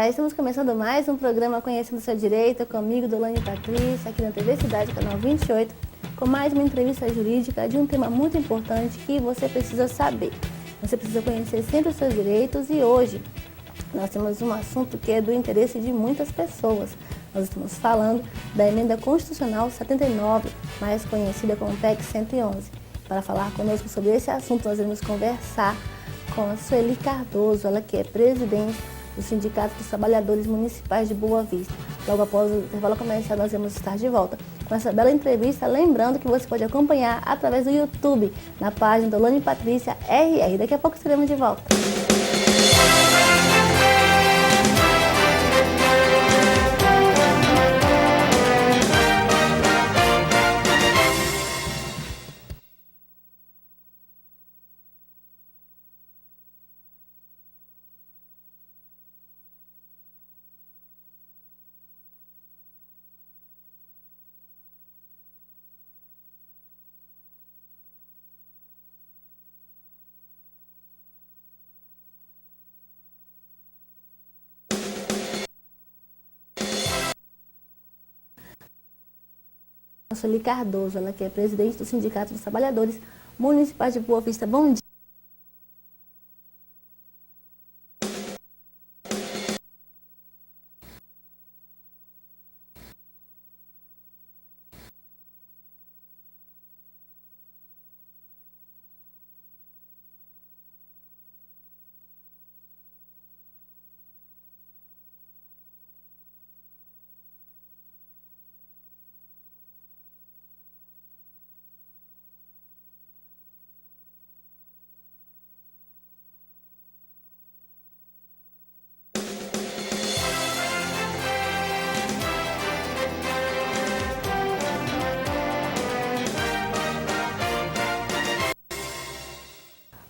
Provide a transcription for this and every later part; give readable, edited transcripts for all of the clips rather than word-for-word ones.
Estamos começando mais um programa Conhecendo o Seu Direito, comigo, Dolane Patrícia, aqui na TV Cidade, canal 28, com mais uma entrevista jurídica de um tema muito importante que você precisa saber. Você precisa conhecer sempre os seus direitos e hoje nós temos um assunto que é do interesse de muitas pessoas. Nós estamos falando da Emenda Constitucional 79, mais conhecida como PEC 111. Para falar conosco sobre esse assunto, nós vamos conversar com a Sueli Cardoso, ela que é presidente do Sindicato dos Trabalhadores Municipais de Boa Vista. Logo após o intervalo comercial, nós vamos estar de volta com essa bela entrevista. Lembrando que você pode acompanhar através do YouTube, na página Dolane Patrícia RR. Daqui a pouco estaremos de volta. A Sueli Cardoso, ela que é presidente do Sindicato dos Trabalhadores Municipais de Boa Vista. Bom dia.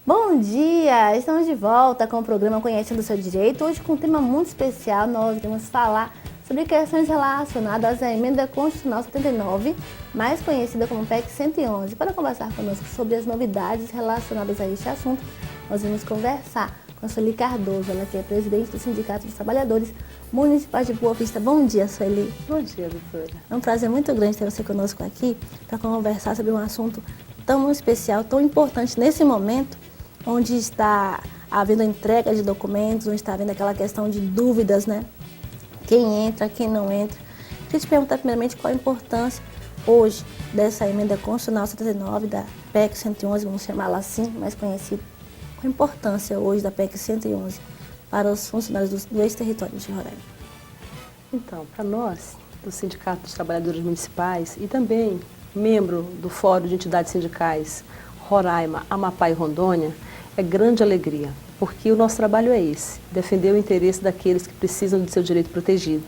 Bom dia! Estamos de volta com o programa Conhecendo o Seu Direito. Hoje com um tema muito especial, nós vamos falar sobre questões relacionadas à Emenda Constitucional 79, mais conhecida como PEC 111. Para conversar conosco sobre as novidades relacionadas a este assunto, nós vamos conversar com a Sueli Cardoso, ela que é presidente do Sindicato dos Trabalhadores Municipais de Boa Vista. Bom dia, Sueli. Bom dia, doutora. É um prazer muito grande ter você conosco aqui para conversar sobre um assunto tão especial, tão importante nesse momento, onde está havendo a entrega de documentos, onde está havendo aquela questão de dúvidas, né? Quem entra, quem não entra. Queria te perguntar primeiramente qual a importância hoje dessa Emenda Constitucional 79, da PEC 111, vamos chamá-la assim, mais conhecida. Qual a importância hoje da PEC 111 para os funcionários do ex-território de Roraima? Então, para nós, do Sindicato dos Trabalhadores Municipais e também membro do Fórum de Entidades Sindicais Roraima, Amapá e Rondônia, é grande alegria, porque o nosso trabalho é esse, defender o interesse daqueles que precisam de seu direito protegido.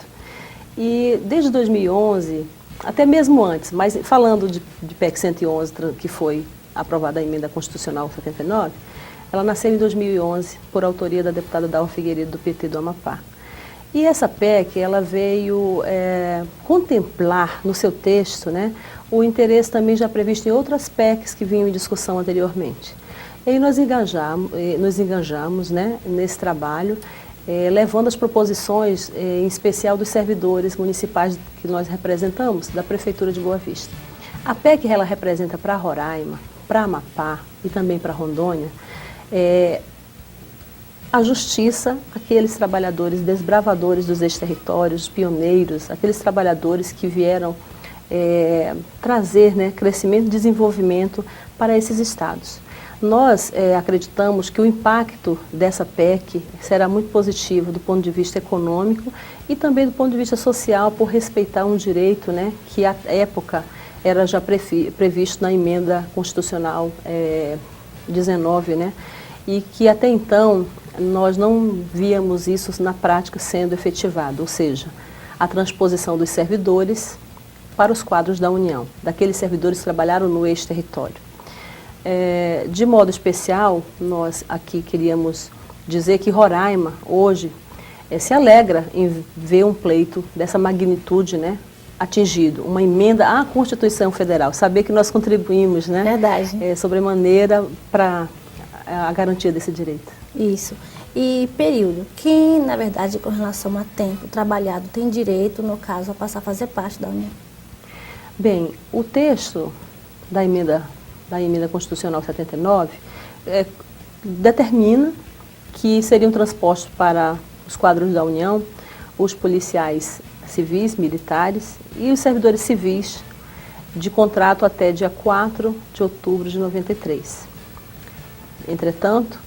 E desde 2011, até mesmo antes, mas falando de PEC 111, que foi aprovada a Emenda Constitucional 79, ela nasceu em 2011 por autoria da deputada Dalva Figueiredo, do PT do Amapá. E essa PEC, ela veio contemplar no seu texto, né, o interesse também já previsto em outras PECs que vinham em discussão anteriormente. E aí nós engajamos, né, nesse trabalho, levando as proposições, em especial dos servidores municipais que nós representamos, da Prefeitura de Boa Vista. A PEC ela representa para Roraima, para Amapá e também para Rondônia, a justiça, aqueles trabalhadores desbravadores dos ex-territórios, pioneiros, aqueles trabalhadores que vieram trazer, né, crescimento e desenvolvimento para esses estados. Nós acreditamos que o impacto dessa PEC será muito positivo do ponto de vista econômico e também do ponto de vista social, por respeitar um direito, né, que à época era já previsto na Emenda Constitucional 19, né, e que até então nós não víamos isso na prática sendo efetivado, ou seja, a transposição dos servidores para os quadros da União, daqueles servidores que trabalharam no ex-território. De modo especial, nós aqui queríamos dizer que Roraima, hoje, se alegra em ver um pleito dessa magnitude, né, atingido, uma emenda à Constituição Federal, saber que nós contribuímos, né, Verdade. Sobremaneira para a garantia desse direito. Isso. E período. Quem, na verdade, com relação a tempo trabalhado, tem direito, no caso, a passar a fazer parte da União? Bem, o texto da emenda Constitucional 79 determina que seriam transpostos para os quadros da União os policiais civis, militares e os servidores civis de contrato até dia 4 de outubro de 93. Entretanto,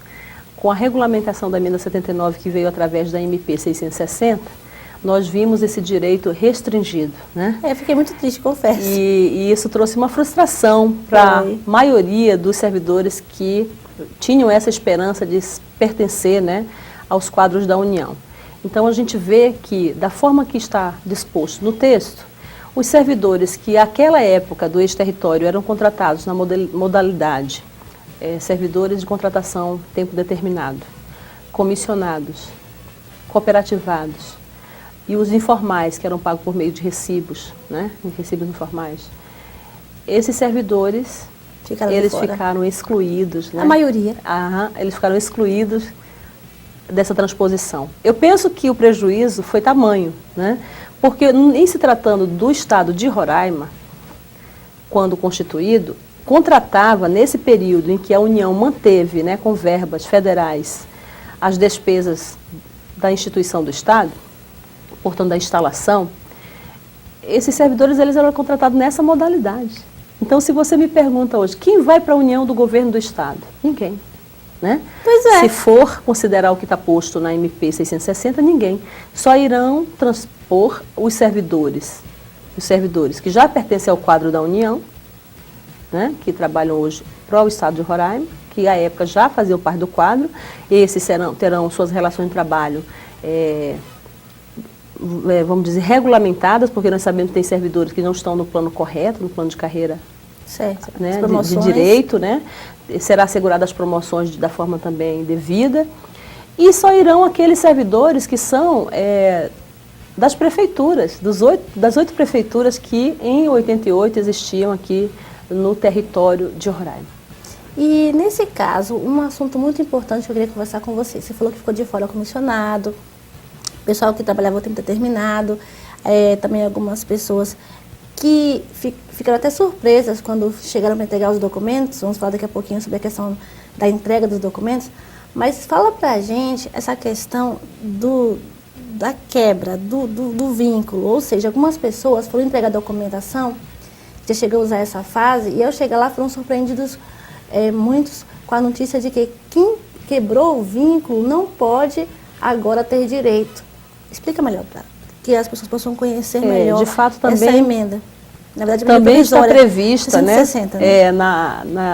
com a regulamentação da emenda 79, que veio através da MP 660, nós vimos esse direito restringido, né? Fiquei muito triste, confesso. E isso trouxe uma frustração para a maioria dos servidores que tinham essa esperança de pertencer, né, aos quadros da União. Então, a gente vê que, da forma que está disposto no texto, os servidores que, naquela época do ex-território, eram contratados na modalidade servidores de contratação tempo determinado, comissionados, cooperativados, e os informais, que eram pagos por meio de recibos, né, recibos informais. Esses servidores, eles ficaram excluídos. Né? A maioria. Eles ficaram excluídos dessa transposição. Eu penso que o prejuízo foi tamanho, né? Porque em se tratando do estado de Roraima, quando constituído, contratava nesse período em que a União manteve, né, com verbas federais, as despesas da instituição do Estado, portanto da instalação, esses servidores eles eram contratados nessa modalidade. Então, se você me pergunta hoje, quem vai para a União do governo do Estado? Ninguém. Né? Pois é. Se for considerar o que está posto na MP 660, ninguém. Só irão transpor os servidores que já pertencem ao quadro da União, né, que trabalham hoje para o Estado de Roraima, que à época já faziam parte do quadro, esses terão suas relações de trabalho, vamos dizer, regulamentadas, porque nós sabemos que tem servidores que não estão no plano correto, no plano de carreira, certo, né, de direito, né? Será assegurada as promoções da forma também devida, e só irão aqueles servidores que são das prefeituras, das 8 prefeituras que em 88 existiam aqui no território de Roraima. E nesse caso, um assunto muito importante que eu queria conversar com você. Você falou que ficou de fora o comissionado, pessoal que trabalhava o tempo determinado, também algumas pessoas que ficaram até surpresas quando chegaram para entregar os documentos. Vamos falar daqui a pouquinho sobre a questão da entrega dos documentos. Mas fala pra gente essa questão da quebra, do vínculo. Ou seja, algumas pessoas foram entregar documentação, já chegou a usar essa fase, e ao chegar lá foram surpreendidos muitos com a notícia de que quem quebrou o vínculo não pode agora ter direito. Explica melhor para que as pessoas possam conhecer melhor de fato, também, essa emenda. Na verdade, também está prevista 660, né?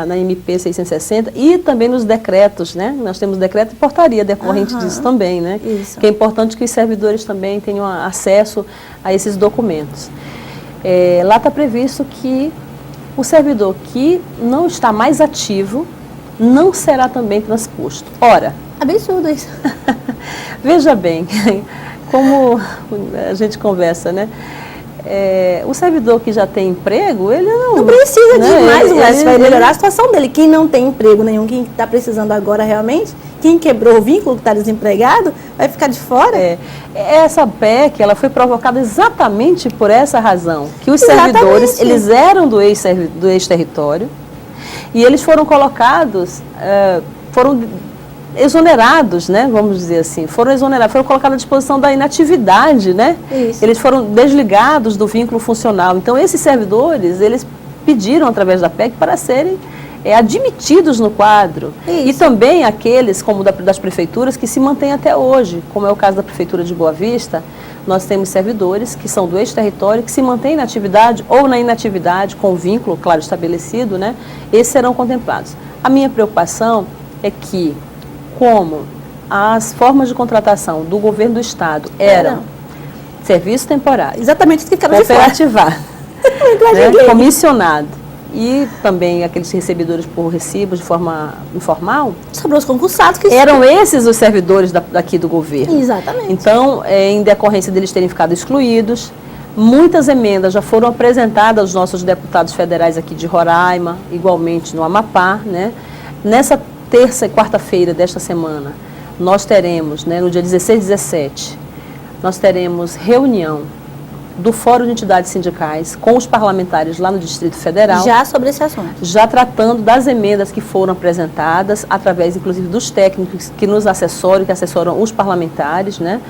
Na MP 660 e também nos decretos, né? Nós temos decreto e portaria decorrente disso também, né? Isso. Que é importante que os servidores também tenham acesso a esses documentos. Lá está previsto que o servidor que não está mais ativo não será também transposto. Ora, absurdo isso. Veja bem, como a gente conversa, né? O servidor que já tem emprego, ele não precisa de mais, ele vai melhorar a situação dele. Quem não tem emprego nenhum, quem está precisando agora realmente, quem quebrou o vínculo, que está desempregado, vai ficar de fora. Essa PEC, ela foi provocada exatamente por essa razão, que os servidores, eles eram do ex-território e eles foram colocados, foram exonerados, né, vamos dizer assim, foram colocados à disposição da inatividade, né? Isso. Eles foram desligados do vínculo funcional. Então, esses servidores, eles pediram, através da PEC, para serem admitidos no quadro. Isso. E também aqueles, como das prefeituras, que se mantêm até hoje, como é o caso da Prefeitura de Boa Vista. Nós temos servidores que são do ex-território, que se mantêm na atividade ou na inatividade, com vínculo, claro, estabelecido, né? Esses serão contemplados. A minha preocupação é que, como as formas de contratação do governo do Estado eram serviço temporário, exatamente o que ficaram de fora, cooperativado, né, comissionado e também aqueles recebedores por recibos de forma informal, sobrou os concursados que eram esses os servidores daqui do governo. Exatamente. Então, em decorrência deles terem ficado excluídos, muitas emendas já foram apresentadas aos nossos deputados federais aqui de Roraima, igualmente no Amapá, né? Nessa terça e quarta-feira desta semana, nós teremos, né, no dia 16 e 17, nós teremos reunião do Fórum de Entidades Sindicais com os parlamentares lá no Distrito Federal. Já sobre esse assunto. Já tratando das emendas que foram apresentadas, através, inclusive, dos técnicos que nos assessoram, que assessoram os parlamentares, né?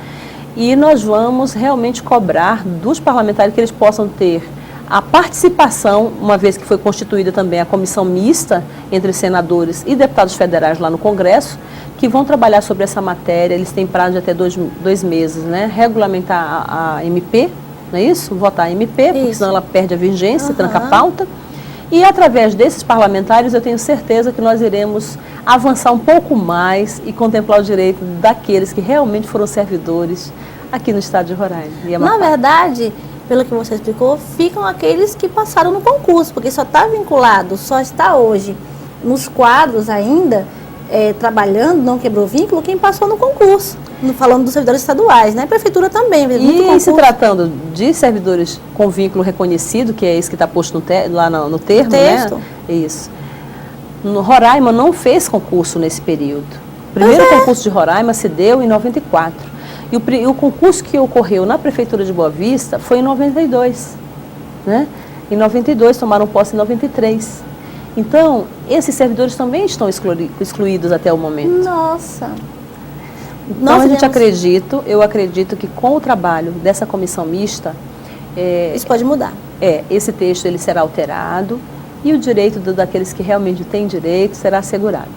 E nós vamos realmente cobrar dos parlamentares que eles possam ter a participação, uma vez que foi constituída também a comissão mista entre senadores e deputados federais lá no Congresso, que vão trabalhar sobre essa matéria. Eles têm prazo de até dois meses, né? Regulamentar a MP, não é isso? Votar a MP, porque senão ela perde a vigência, tranca a pauta. E através desses parlamentares eu tenho certeza que nós iremos avançar um pouco mais e contemplar o direito daqueles que realmente foram servidores aqui no estado de Roraima. Na verdade, pelo que você explicou, ficam aqueles que passaram no concurso, porque só está vinculado, só está hoje nos quadros ainda, trabalhando, não quebrou vínculo, quem passou no concurso. Falando dos servidores estaduais, né? Prefeitura também. E se tratando de servidores com vínculo reconhecido, que é esse que está posto lá no termo, texto, né? Isso. No Roraima não fez concurso nesse período. O primeiro concurso de Roraima se deu em 94. E o concurso que ocorreu na Prefeitura de Boa Vista foi em 92. Né? Em 92, tomaram posse em 93. Então, esses servidores também estão excluídos até o momento. Nossa! Então, eu acredito que com o trabalho dessa comissão mista... isso pode mudar. Esse texto ele será alterado e o direito daqueles que realmente têm direito será assegurado.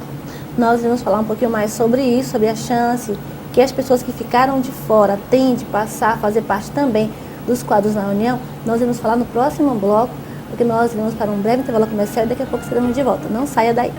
Nós vamos falar um pouquinho mais sobre isso, sobre a chance que as pessoas que ficaram de fora têm de passar a fazer parte também dos quadros na União. Nós vamos falar no próximo bloco, porque nós vamos para um breve intervalo comercial e daqui a pouco estaremos de volta. Não saia daí.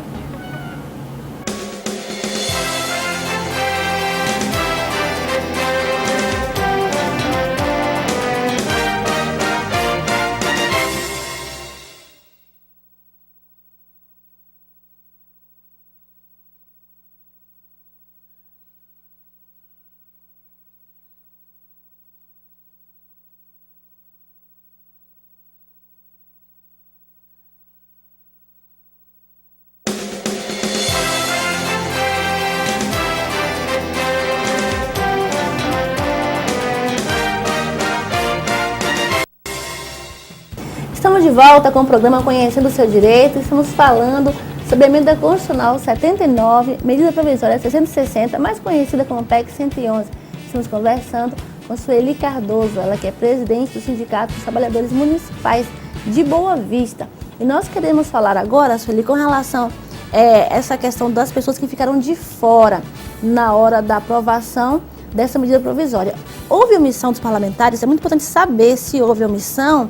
Estamos de volta com o programa Conhecendo o Seu Direito. Estamos falando sobre a emenda constitucional 79, medida provisória 660, mais conhecida como PEC 111. Estamos conversando com Sueli Cardoso, ela que é presidente do Sindicato dos Trabalhadores Municipais de Boa Vista. E nós queremos falar agora, Sueli, com relação a essa questão das pessoas que ficaram de fora na hora da aprovação dessa medida provisória. Houve omissão dos parlamentares? É muito importante saber se houve omissão.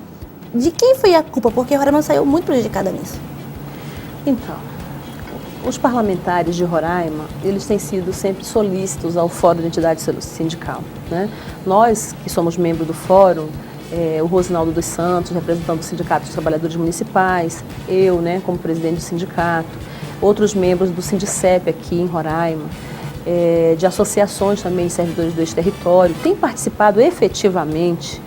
De quem foi a culpa? Porque Roraima saiu muito prejudicada nisso. Então, os parlamentares de Roraima, eles têm sido sempre solícitos ao Fórum de Entidade Sindical. Né? Nós, que somos membros do Fórum, o Rosinaldo dos Santos, representando o Sindicato dos Trabalhadores Municipais, eu, né, como presidente do sindicato, outros membros do Sindicep aqui em Roraima, de associações também, servidores do ex-território, têm participado efetivamente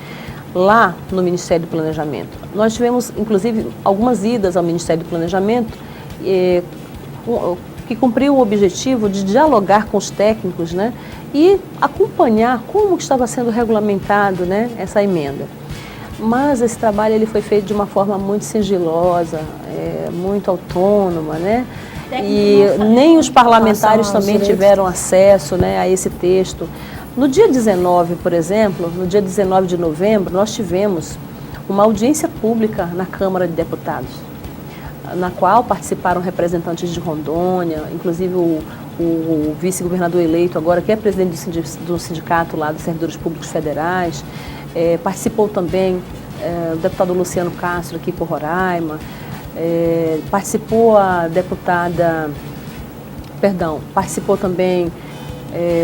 lá no Ministério do Planejamento. Nós tivemos, inclusive, algumas idas ao Ministério do Planejamento que cumpriu o objetivo de dialogar com os técnicos, né, e acompanhar como estava sendo regulamentado, né, essa emenda. Mas esse trabalho ele foi feito de uma forma muito sigilosa, muito autônoma, né, e nem os parlamentares também tiveram acesso, né, a esse texto. No dia 19, por exemplo, no dia 19 de novembro, nós tivemos uma audiência pública na Câmara de Deputados, na qual participaram representantes de Rondônia, inclusive o vice-governador eleito agora, que é presidente do sindicato lá dos servidores públicos federais, participou também o deputado Luciano Castro aqui por Roraima, participou a deputada, participou também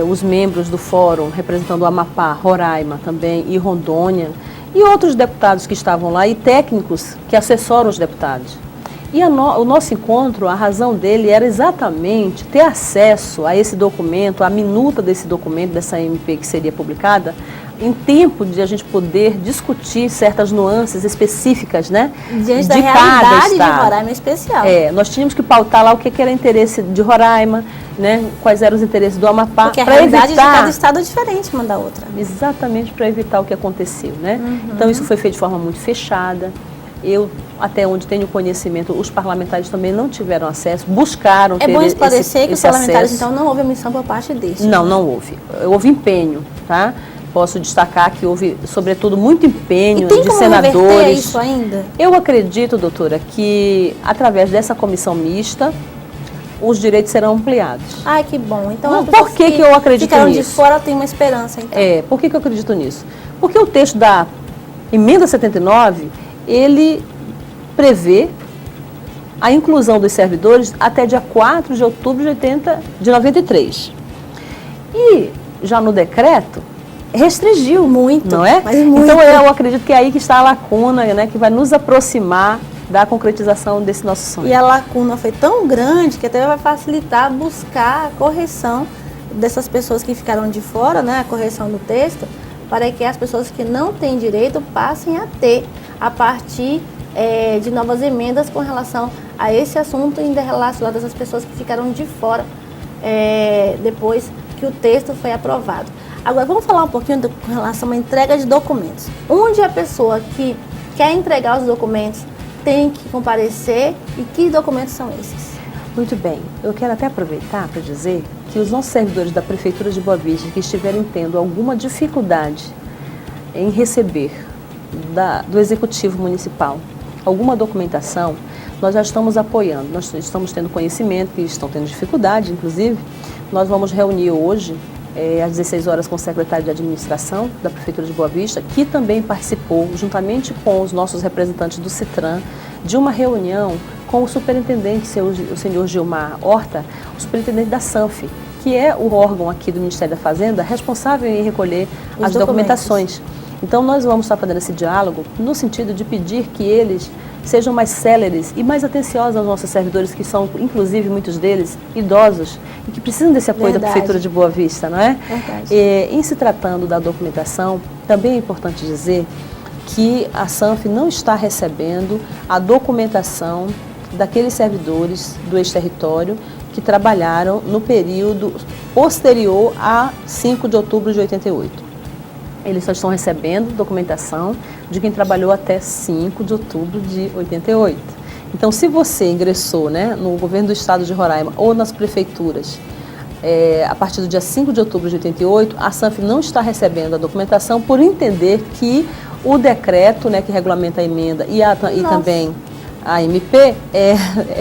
os membros do fórum representando o Amapá, Roraima também e Rondônia, e outros deputados que estavam lá e técnicos que assessoram os deputados. E o nosso encontro, a razão dele era exatamente ter acesso a esse documento, a minuta desse documento, dessa MP que seria publicada em tempo de a gente poder discutir certas nuances específicas, né? Diante de da cada realidade de estado. Roraima em especial. Nós tínhamos que pautar lá o que era interesse de Roraima, né? Quais eram os interesses do Amapá. Porque a realidade de cada estado é diferente uma da outra. Exatamente, para evitar o que aconteceu, né? Então isso foi feito de forma muito fechada. Eu, até onde tenho conhecimento, os parlamentares também não tiveram acesso, buscaram ter esse acesso. É bom esclarecer que os parlamentares, então, não houve omissão por parte deles. Não, não houve. Houve empenho, tá? Posso destacar que houve, sobretudo, muito empenho de senadores. E tem como reverter isso ainda? Eu acredito, doutora, que através dessa comissão mista, os direitos serão ampliados. Ai, que bom. Então, por que eu acredito ficaram nisso? de fora, tem uma esperança, então. Por que eu acredito nisso? Porque o texto da emenda 79, ele prevê a inclusão dos servidores até dia 4 de outubro de 93. E já no decreto, restringiu muito, não é? Mas muito. Então eu acredito que é aí que está a lacuna, né, que vai nos aproximar da concretização desse nosso sonho. E a lacuna foi tão grande que até vai facilitar buscar a correção dessas pessoas que ficaram de fora, né, a correção do texto, para que as pessoas que não têm direito passem a ter, a partir de novas emendas com relação a esse assunto, ainda relacionado a essas pessoas que ficaram de fora depois que o texto foi aprovado. Agora, vamos falar um pouquinho com relação à entrega de documentos. Onde a pessoa que quer entregar os documentos tem que comparecer e que documentos são esses? Muito bem. Eu quero até aproveitar para dizer que os nossos servidores da Prefeitura de Boa Vista que estiverem tendo alguma dificuldade em receber do Executivo Municipal alguma documentação, nós já estamos apoiando. Nós estamos tendo conhecimento que estão tendo dificuldade, inclusive. Nós vamos reunir hoje, às 16 horas, com o secretário de Administração da Prefeitura de Boa Vista, que também participou, juntamente com os nossos representantes do CITRAN, de uma reunião com o superintendente, o senhor Gilmar Horta, o superintendente da SANF, que é o órgão aqui do Ministério da Fazenda responsável em recolher as documentações. Então, nós vamos estar fazendo esse diálogo no sentido de pedir que eles sejam mais céleres e mais atenciosos aos nossos servidores, que são, inclusive, muitos deles, idosos e que precisam desse apoio da Prefeitura de Boa Vista, não é? Verdade. Em se tratando da documentação, também é importante dizer que a SANF não está recebendo a documentação daqueles servidores do ex-território que trabalharam no período posterior a 5 de outubro de 88. Eles só estão recebendo documentação de quem trabalhou até 5 de outubro de 88. Então, se você ingressou, né, no governo do estado de Roraima ou nas prefeituras a partir do dia 5 de outubro de 88, a SANF não está recebendo a documentação por entender que o decreto, né, que regulamenta a emenda e também a MP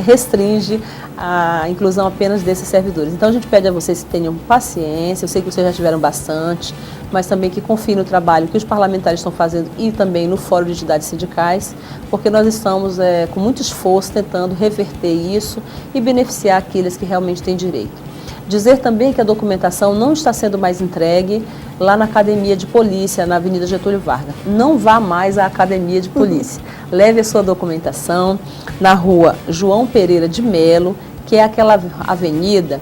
restringe a inclusão apenas desses servidores. Então, a gente pede a vocês que tenham paciência, eu sei que vocês já tiveram bastante, mas também que confiem no trabalho que os parlamentares estão fazendo e também no Fórum de Entidades Sindicais, porque nós estamos com muito esforço tentando reverter isso e beneficiar aqueles que realmente têm direito. Dizer também que a documentação não está sendo mais entregue lá na Academia de Polícia, na Avenida Getúlio Vargas. Não vá mais à Academia de Polícia. Leve a sua documentação na rua João Pereira de Melo, que é aquela avenida,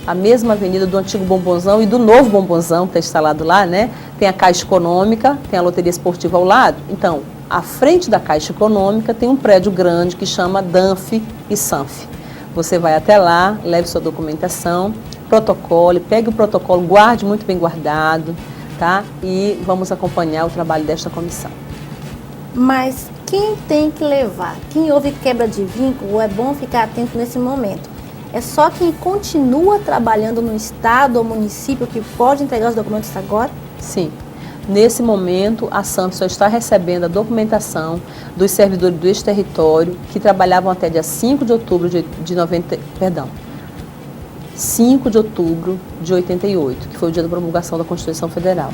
a mesma avenida do antigo Bombonzão e do novo Bombonzão, que está instalado lá, né? Tem a Caixa Econômica, tem a Loteria Esportiva ao lado. Então, à frente da Caixa Econômica tem um prédio grande que chama DANF e SANF. Você vai até lá, leve sua documentação, protocolo, pegue o protocolo, guarde muito bem guardado, tá? E vamos acompanhar o trabalho desta comissão. Mas quem tem que levar? Quem houve quebra de vínculo, é bom ficar atento nesse momento. É só quem continua trabalhando no estado ou município que pode entregar os documentos agora? Sim. Nesse momento, a SANF só está recebendo a documentação dos servidores do ex-território que trabalhavam até dia 5 de outubro de 5 de outubro de 88, que foi o dia da promulgação da Constituição Federal.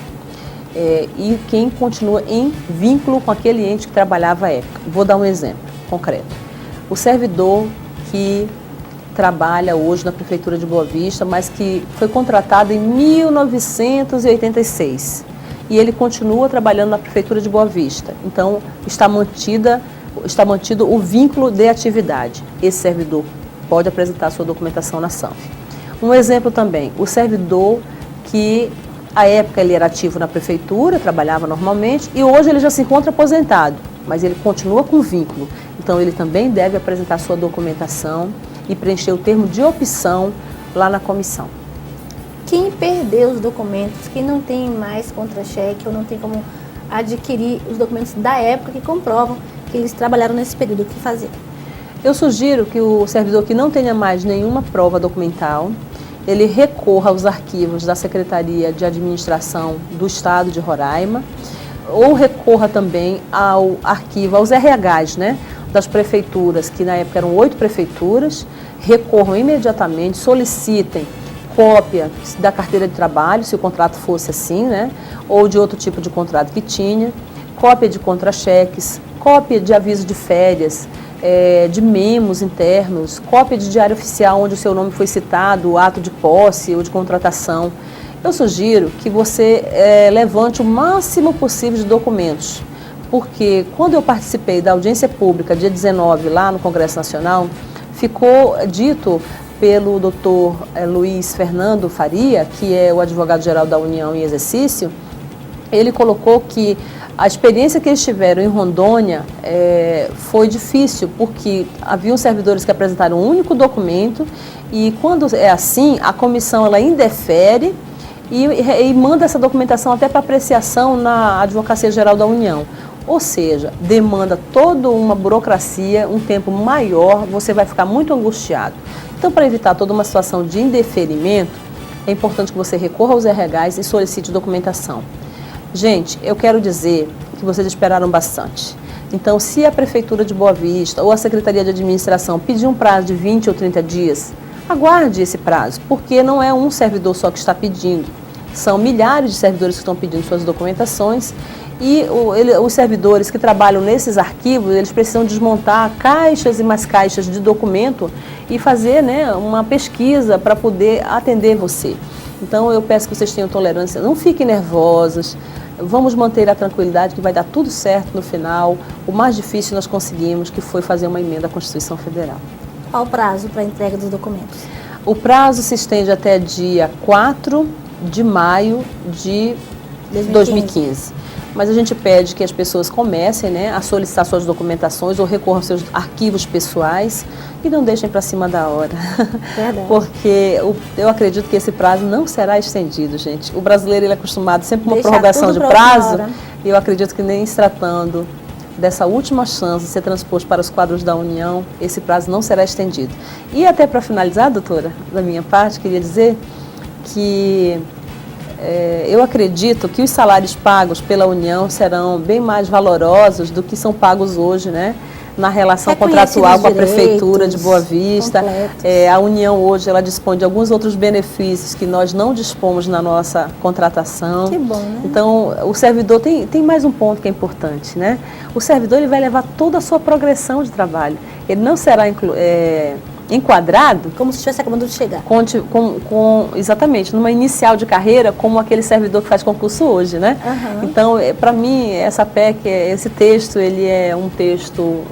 E quem continua em vínculo com aquele ente que trabalhava à época. Vou dar um exemplo concreto. O servidor que trabalha hoje na Prefeitura de Boa Vista, mas que foi contratado em 1986. E ele continua trabalhando na Prefeitura de Boa Vista. Então, está mantido o vínculo de atividade. Esse servidor pode apresentar sua documentação na SANF. Um exemplo também, o servidor que À época ele era ativo na prefeitura, trabalhava normalmente, e hoje ele já se encontra aposentado, mas ele continua com vínculo. Então ele também deve apresentar sua documentação e preencher o termo de opção lá na comissão. Quem perdeu os documentos, quem não tem mais contra-cheque ou não tem como adquirir os documentos da época que comprovam que eles trabalharam nesse período, o que fazer? Eu sugiro que o servidor que não tenha mais nenhuma prova documental, ele recorra aos arquivos da Secretaria de Administração do Estado de Roraima, ou recorra também ao arquivo, aos RHs, né, das prefeituras, que na época eram 8 prefeituras, recorram imediatamente, solicitem cópia da carteira de trabalho, se o contrato fosse assim, né, ou de outro tipo de contrato que tinha, cópia de contra-cheques, cópia de aviso de férias, de memos internos, cópia de diário oficial onde o seu nome foi citado, o ato de posse ou de contratação. Eu sugiro que você levante o máximo possível de documentos, porque quando eu participei da audiência pública, dia 19, lá no Congresso Nacional, ficou dito pelo doutor Luiz Fernando Faria, que é o advogado-geral da União em exercício, ele colocou que a experiência que eles tiveram em Rondônia foi difícil, porque haviam servidores que apresentaram um único documento e quando é assim, a comissão ela indefere e manda essa documentação até para apreciação na Advocacia Geral da União. Ou seja, demanda toda uma burocracia, um tempo maior, você vai ficar muito angustiado. Então, para evitar toda uma situação de indeferimento, é importante que você recorra aos RHs e solicite documentação. Gente, eu quero dizer que vocês esperaram bastante. Então, se a Prefeitura de Boa Vista ou a Secretaria de Administração pedir um prazo de 20 ou 30 dias, aguarde esse prazo, porque não é um servidor só que está pedindo. São milhares de servidores que estão pedindo suas documentações e os servidores que trabalham nesses arquivos, eles precisam desmontar caixas e mais caixas de documento e fazer, né, uma pesquisa para poder atender você. Então, eu peço que vocês tenham tolerância, não fiquem nervosos, vamos manter a tranquilidade que vai dar tudo certo no final. O mais difícil nós conseguimos, que foi fazer uma emenda à Constituição Federal. Qual o prazo para a entrega dos documentos? O prazo se estende até dia 4 de maio de 2015. Mas a gente pede que as pessoas comecem, né, a solicitar suas documentações ou recorram aos seus arquivos pessoais e não deixem para cima da hora. Verdade. Porque eu acredito que esse prazo não será estendido, gente. O brasileiro ele é acostumado sempre com uma Deixar prorrogação tudo de pra prazo outra hora. e eu acredito que nem se tratando dessa última chance de ser transposto para os quadros da União, esse prazo não será estendido. E até para finalizar, doutora, da minha parte, queria dizer que eu acredito que os salários pagos pela União serão bem mais valorosos do que são pagos hoje, né? Na relação contratual com a Prefeitura de Boa Vista. A União hoje ela dispõe de alguns outros benefícios que nós não dispomos na nossa contratação. Que bom, né? Então, o servidor tem mais um ponto que é importante, né? O servidor ele vai levar toda a sua progressão de trabalho. Ele não será enquadrado como se estivesse acabando de chegar. Exatamente, numa inicial de carreira, como aquele servidor que faz concurso hoje, né? Uhum. Então, para mim, essa PEC, esse texto, ele é um texto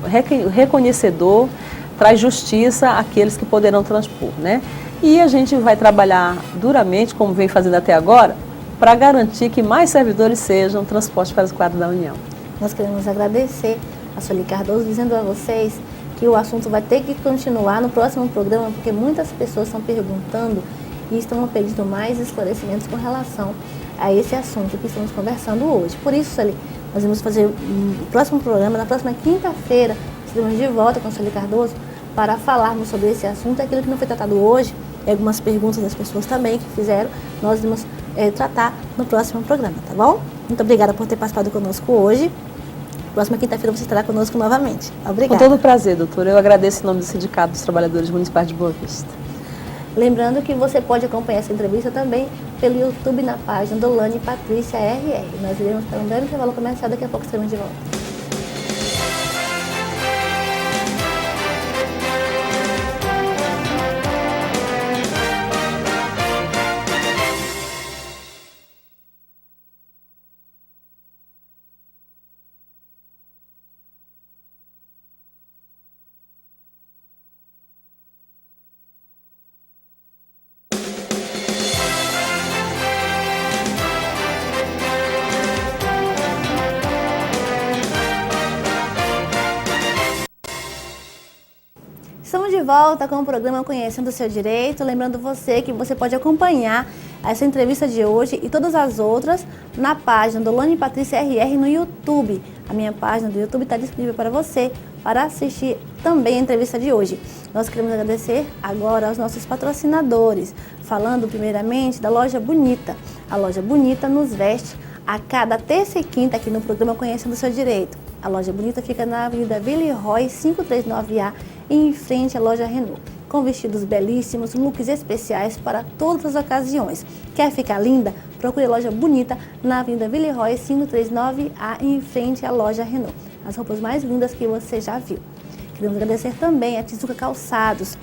reconhecedor, traz justiça àqueles que poderão transpor, né? E a gente vai trabalhar duramente, como vem fazendo até agora, para garantir que mais servidores sejam transpostos para os quadros da União. Nós queremos agradecer a Sueli Cardoso, dizendo a vocês que o assunto vai ter que continuar no próximo programa, porque muitas pessoas estão perguntando e estão pedindo mais esclarecimentos com relação a esse assunto que estamos conversando hoje. Por isso, Sueli, nós vamos fazer um próximo programa, na próxima quinta-feira, estaremos de volta com a Sueli Cardoso para falarmos sobre esse assunto, aquilo que não foi tratado hoje, e algumas perguntas das pessoas também que fizeram, nós vamos tratar no próximo programa, tá bom? Muito obrigada por ter participado conosco hoje. Próxima quinta-feira você estará conosco novamente. Obrigada. Com todo prazer, doutora. Eu agradeço em nome do Sindicato dos Trabalhadores Municipais de Boa Vista. Lembrando que você pode acompanhar essa entrevista também pelo YouTube na página do Lani Patrícia RR. Nós iremos para um breve intervalo comercial, daqui a pouco estaremos de volta. Estamos de volta com o programa Conhecendo o Seu Direito. Lembrando você que você pode acompanhar essa entrevista de hoje e todas as outras na página do Dolane Patrícia RR no YouTube. A minha página do YouTube está disponível para você para assistir também a entrevista de hoje. Nós queremos agradecer agora aos nossos patrocinadores, falando primeiramente da Loja Bonita. A Loja Bonita nos veste a cada terça e quinta aqui no programa Conhecendo o Seu Direito. A Loja Bonita fica na Avenida Villeroy 539A, em frente à Loja Renault, com vestidos belíssimos, looks especiais para todas as ocasiões. Quer ficar linda? Procure a Loja Bonita na Avenida Villeroy 539A, em frente à Loja Renault. As roupas mais lindas que você já viu. Queremos agradecer também a Tizuca Calçados.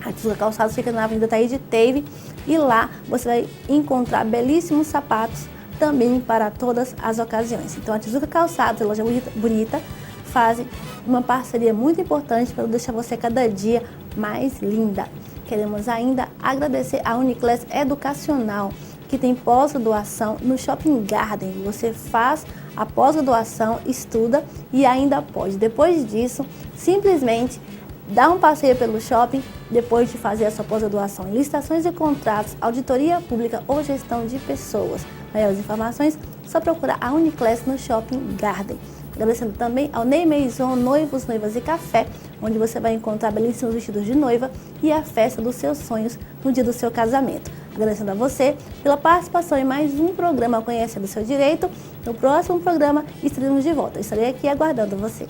A Tizuca Calçados fica na Avenida Taíde Teve e lá você vai encontrar belíssimos sapatos também para todas as ocasiões. Então a Tizuca Calçados e a Loja Bonita fazem uma parceria muito importante para deixar você cada dia mais linda. Queremos ainda agradecer a Uniclass Educacional, que tem pós-graduação no Shopping Garden. Você faz a pós-graduação, estuda e ainda pode, depois disso, simplesmente dar um passeio pelo shopping depois de fazer a sua pós-graduação em licitações e contratos, auditoria pública ou gestão de pessoas. Maiores informações, só procurar a Uniclass no Shopping Garden. Agradecendo também ao Ney Maison Noivos, Noivas e Café, onde você vai encontrar belíssimos vestidos de noiva e a festa dos seus sonhos no dia do seu casamento. Agradecendo a você pela participação em mais um programa Conhecendo o Seu Direito. No próximo programa estaremos de volta. Eu estarei aqui aguardando você.